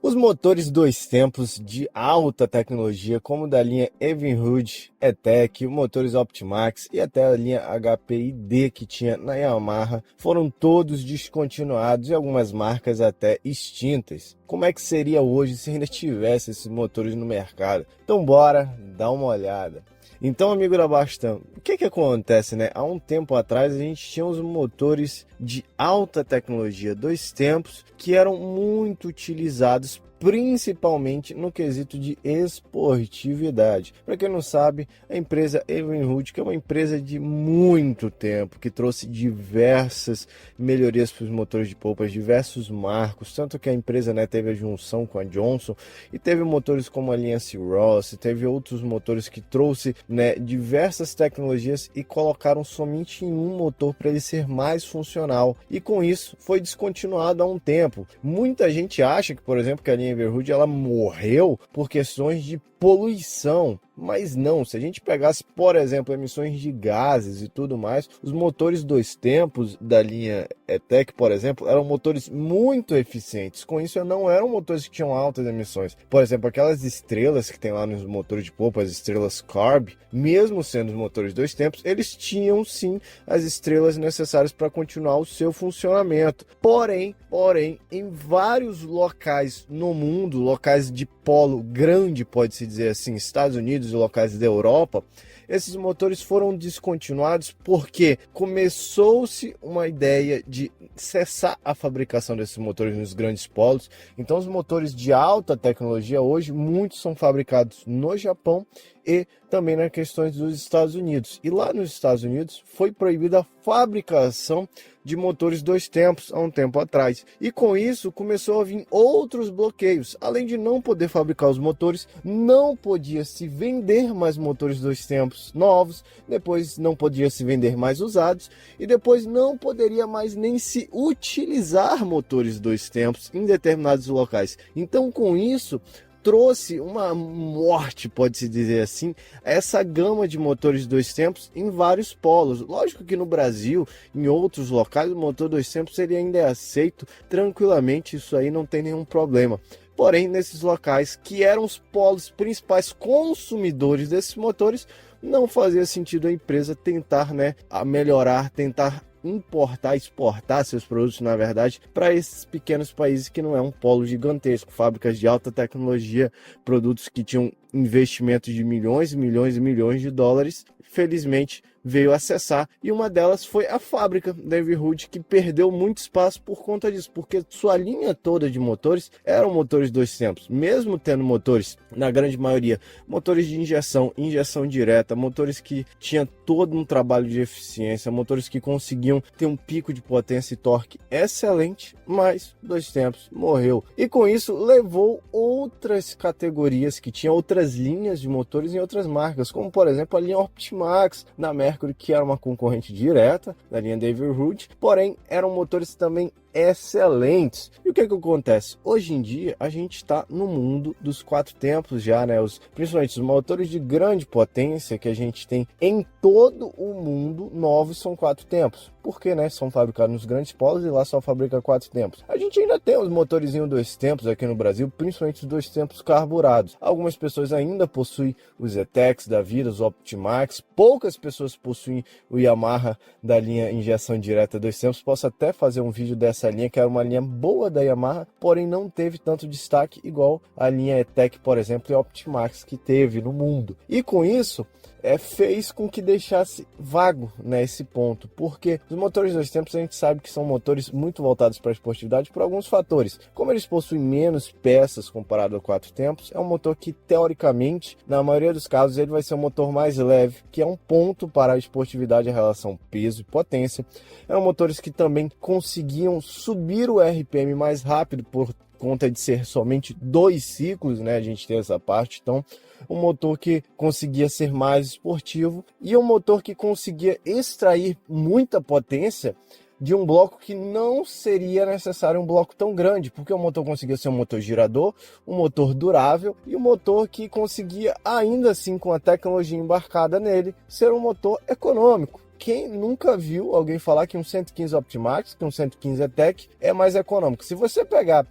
Os motores dois tempos de alta tecnologia, como da linha Evinrude, E-Tech, motores Optimax e até a linha HPID que tinha na Yamaha, foram todos descontinuados e algumas marcas até extintas. Como é que seria hoje se ainda tivesse esses motores no mercado? Então bora dar uma olhada. Então, amigo da Bastam, o que acontece, né? Há um tempo atrás a gente tinha os motores de alta tecnologia, dois tempos, que eram muito utilizados principalmente no quesito de esportividade. Para quem não sabe, a empresa Evinrude, que é uma empresa de muito tempo, que trouxe diversas melhorias para os motores de polpas, diversos marcos, tanto que a empresa, né, teve a junção com a Johnson e teve motores como a linha C-Ross, teve outros motores que trouxe, né, diversas tecnologias e colocaram somente em um motor para ele ser mais funcional. E com isso foi descontinuado há um tempo. Muita gente acha que, por exemplo, que a linha Evinrude ela morreu por questões de poluição, mas não. Se a gente pegasse, por exemplo, emissões de gases e tudo mais, os motores dois tempos da linha E-Tech, por exemplo, eram motores muito eficientes. Com isso, não eram motores que tinham altas emissões. Por exemplo, aquelas estrelas que tem lá nos motores de polpa, as estrelas Carb, mesmo sendo os motores dois tempos, eles tinham sim as estrelas necessárias para continuar o seu funcionamento. Porém, em vários locais no mundo, locais de polo grande, pode-se dizer assim, Estados Unidos e locais da Europa, esses motores foram descontinuados porque começou-se uma ideia de cessar a fabricação desses motores nos grandes polos. Então os motores de alta tecnologia hoje, muitos são fabricados no Japão e também nas questões dos Estados Unidos. E lá nos Estados Unidos foi proibida a fabricação de motores dois tempos há um tempo atrás. E com isso começou a vir outros bloqueios. Além de não poder fabricar os motores, não podia se vender mais motores dois tempos novos, depois não podia se vender mais usados e depois não poderia mais nem se utilizar motores dois tempos em determinados locais. Então com isso trouxe uma morte, pode-se dizer assim, essa gama de motores dois tempos em vários polos. Lógico que no Brasil, em outros locais, o motor dois tempos ele ainda é aceito tranquilamente, isso aí não tem nenhum problema. Porém, nesses locais que eram os polos principais consumidores desses motores, não fazia sentido a empresa tentar, né, a melhorar, tentar importar, exportar seus produtos, na verdade, para esses pequenos países que não é um polo gigantesco, fábricas de alta tecnologia, produtos que tinham investimentos de milhões e milhões e milhões de dólares, felizmente veio acessar, e uma delas foi a fábrica da Evinrude, que perdeu muito espaço por conta disso, porque sua linha toda de motores eram motores dois tempos, mesmo tendo motores, na grande maioria, motores de injeção direta, motores que tinham todo um trabalho de eficiência, motores que conseguiam ter um pico de potência e torque excelente, mas dois tempos morreu. E com isso levou outras categorias que tinham outras linhas de motores em outras marcas, como por exemplo a linha Optimax na Mercury, que era uma concorrente direta da linha da Evinrude, porém eram motores também excelentes. E o que acontece? Hoje em dia a gente está no mundo dos quatro tempos já, né? Principalmente os motores de grande potência que a gente tem em todo o mundo, novos são quatro tempos. Porque, né, são fabricados nos grandes polos e lá só fabrica quatro tempos. A gente ainda tem os motorzinhos dois tempos aqui no Brasil, principalmente os dois tempos carburados. Algumas pessoas ainda possuem os E-Techs da vida, os Optimax. Poucas pessoas possuem o Yamaha da linha injeção direta dois tempos. Posso até fazer um vídeo dessa linha, que era uma linha boa da Yamaha, porém não teve tanto destaque igual a linha E-Tech, por exemplo, e a Optimax que teve no mundo. E com isso, fez com que deixasse vago, né, esse ponto, porque os motores dois tempos a gente sabe que são motores muito voltados para a esportividade por alguns fatores. Como eles possuem menos peças comparado a quatro tempos, é um motor que teoricamente, na maioria dos casos, ele vai ser um motor mais leve, que é um ponto para a esportividade em relação peso e potência. Eram motores que também conseguiam subir o RPM mais rápido por conta de ser somente dois ciclos, né? A gente tem essa parte, então um motor que conseguia ser mais esportivo e um motor que conseguia extrair muita potência de um bloco que não seria necessário um bloco tão grande, porque o motor conseguia ser um motor girador, um motor durável e um motor que conseguia, ainda assim com a tecnologia embarcada nele, ser um motor econômico. Quem nunca viu alguém falar que um 115 Optimax, que um 115 E-Tech é mais econômico? Se você pegar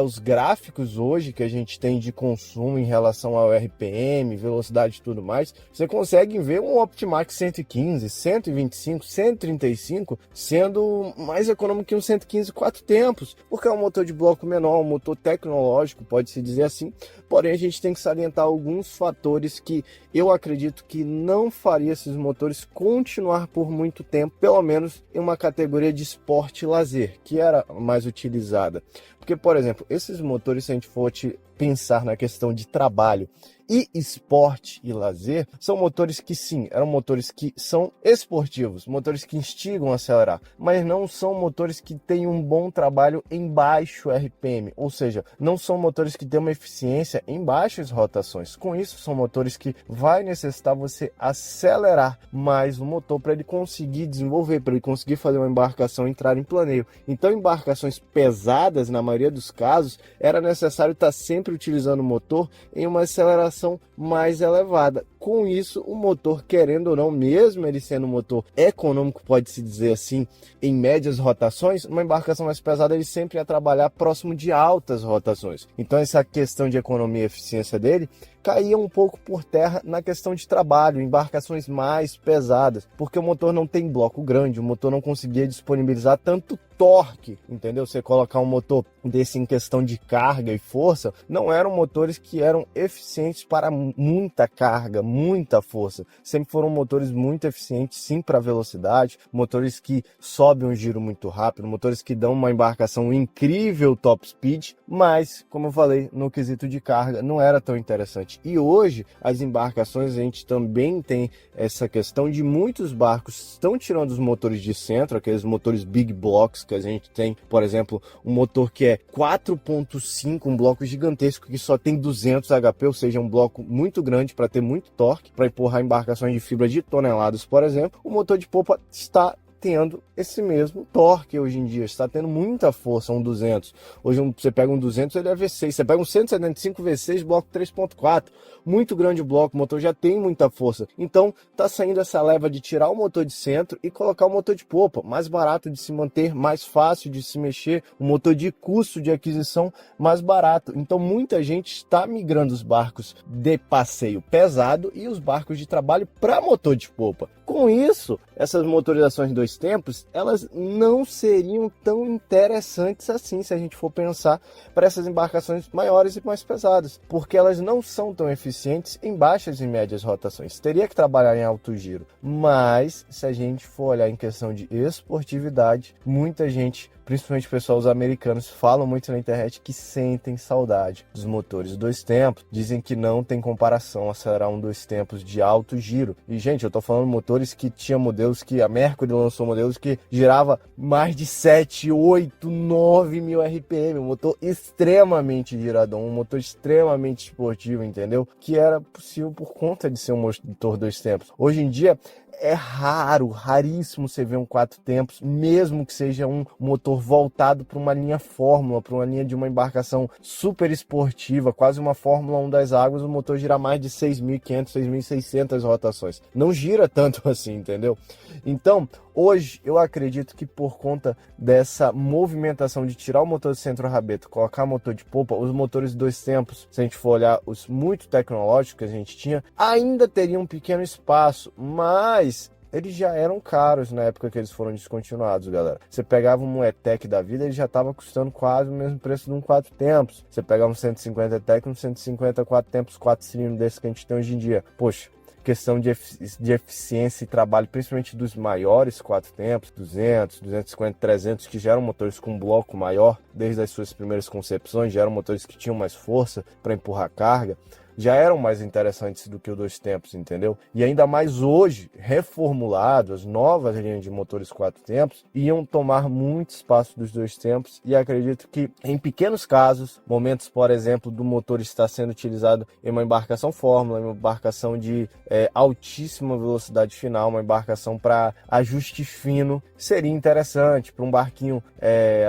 os gráficos hoje que a gente tem de consumo em relação ao RPM, velocidade e tudo mais, você consegue ver um Optimax 115, 125, 135 sendo mais econômico que um 115 4 tempos, porque é um motor de bloco menor, um motor tecnológico, pode-se dizer assim. Porém, a gente tem que salientar alguns fatores que eu acredito que não faria esses motores continuar por muito tempo, pelo menos em uma categoria de esporte e lazer, que era mais utilizada. Porque, por exemplo, esses motores, se a gente for pensar na questão de trabalho e esporte e lazer, são motores que sim, eram motores que são esportivos, motores que instigam a acelerar, mas não são motores que têm um bom trabalho em baixo RPM, ou seja, não são motores que têm uma eficiência em baixas rotações. Com isso, são motores que vai necessitar você acelerar mais o motor para ele conseguir desenvolver, para ele conseguir fazer uma embarcação entrar em planeio. Então, embarcações pesadas, na maioria dos casos, era necessário estar sempre utilizando o motor em uma aceleração mais elevada. Com isso, o motor, querendo ou não, mesmo ele sendo um motor econômico, pode-se dizer assim, em médias rotações, uma embarcação mais pesada ele sempre ia trabalhar próximo de altas rotações. Então essa questão de economia e eficiência dele caía um pouco por terra na questão de trabalho, embarcações mais pesadas, porque o motor não tem bloco grande, o motor não conseguia disponibilizar tanto torque, entendeu? Você colocar um motor desse em questão de carga e força, não eram motores que eram eficientes para muita carga, muita força. Sempre foram motores muito eficientes, sim, para velocidade, motores que sobem um giro muito rápido, motores que dão uma embarcação incrível top speed, mas, como eu falei, no quesito de carga não era tão interessante. E hoje, as embarcações, a gente também tem essa questão de muitos barcos estão tirando os motores de centro, aqueles motores big blocks que a gente tem, por exemplo, um motor que é 4.5, um bloco gigantesco que só tem 200 HP, ou seja, um bloco muito grande para ter muito torque, para empurrar embarcações de fibra de toneladas, por exemplo. O motor de popa está tendo esse mesmo torque hoje em dia, está tendo muita força, um 200. Hoje você pega um 200, ele é V6, você pega um 175 V6, bloco 3.4, muito grande o bloco, o motor já tem muita força. Então, tá saindo essa leva de tirar o motor de centro e colocar o motor de popa, mais barato de se manter, mais fácil de se mexer, um motor de custo de aquisição mais barato. Então, muita gente está migrando os barcos de passeio pesado e os barcos de trabalho para motor de popa. Com isso, essas motorizações de 2 tempos, elas não seriam tão interessantes assim, se a gente for pensar para essas embarcações maiores e mais pesadas, porque elas não são tão eficientes em baixas e médias rotações. Teria que trabalhar em alto giro, mas se a gente for olhar em questão de esportividade, muita gente, principalmente pessoal americanos, falam muito na internet que sentem saudade dos motores 2 tempos, dizem que não tem comparação acelerar um 2 tempos de alto giro. E gente, eu tô falando motores que tinha modelos que a Mercury lançou modelos que girava mais de 7, 8, 9 mil RPM, um motor extremamente giradão, um motor extremamente esportivo, entendeu? Que era possível por conta de ser um motor 2 tempos. Hoje em dia é raríssimo você ver um 4 tempos, mesmo que seja um motor voltado para uma linha Fórmula, para uma linha de uma embarcação super esportiva, quase uma Fórmula 1 das águas, o motor gira mais de 6.500, 6.600 rotações. Não gira tanto assim, entendeu? Então, hoje, eu acredito que por conta dessa movimentação de tirar o motor de centro-rabeto, colocar motor de popa, os motores 2 tempos, se a gente for olhar os muito tecnológicos que a gente tinha, ainda teriam um pequeno espaço, mas eles já eram caros na época que eles foram descontinuados, galera. Você pegava um E-Tech da vida, ele já estava custando quase o mesmo preço de um 4 tempos. Você pegava um 150 E-Tech, um 150 4 tempos, 4 cilindros desse que a gente tem hoje em dia. Poxa, questão de eficiência e trabalho, principalmente dos maiores 4 tempos, 200, 250, 300, que já eram motores com bloco maior, desde as suas primeiras concepções, já eram motores que tinham mais força para empurrar carga, já eram mais interessantes do que o 2 tempos, entendeu? E ainda mais hoje, reformulados, as novas linhas de motores 4 tempos iam tomar muito espaço dos 2 tempos, e acredito que em pequenos casos, momentos, por exemplo, do motor estar sendo utilizado em uma embarcação Fórmula, em uma embarcação de altíssima velocidade final, uma embarcação para ajuste fino, seria interessante para um barquinho,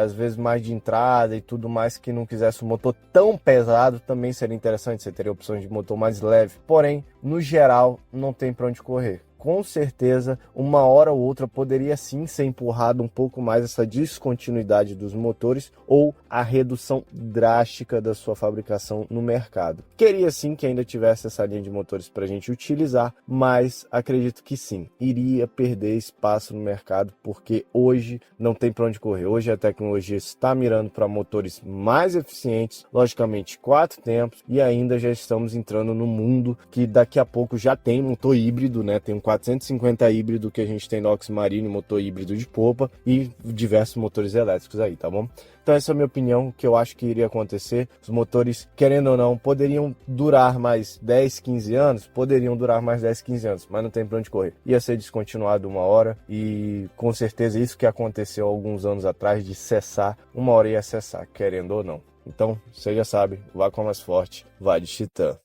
às vezes mais de entrada e tudo mais, que não quisesse um motor tão pesado, também seria interessante, você teria opções de motor mais leve, porém, no geral, não tem para onde correr. com certeza, uma hora ou outra poderia sim ser empurrado um pouco mais essa descontinuidade dos motores ou a redução drástica da sua fabricação no mercado. Queria sim que ainda tivesse essa linha de motores para a gente utilizar, mas acredito que sim, iria perder espaço no mercado, porque hoje não tem para onde correr. Hoje a tecnologia está mirando para motores mais eficientes, logicamente 4 tempos, e ainda já estamos entrando no mundo que daqui a pouco já tem motor híbrido, né? Tem um 450 híbrido que a gente tem no Oxmarine, motor híbrido de popa e diversos motores elétricos aí, tá bom? Então essa é a minha opinião, que eu acho que iria acontecer. Os motores, querendo ou não, poderiam durar mais 10, 15 anos, poderiam durar mais 10, 15 anos, mas não tem pra onde correr. Ia ser descontinuado uma hora e com certeza isso que aconteceu alguns anos atrás de cessar, uma hora ia cessar, querendo ou não. Então, você já sabe, vá com a mais forte, vá de Titã.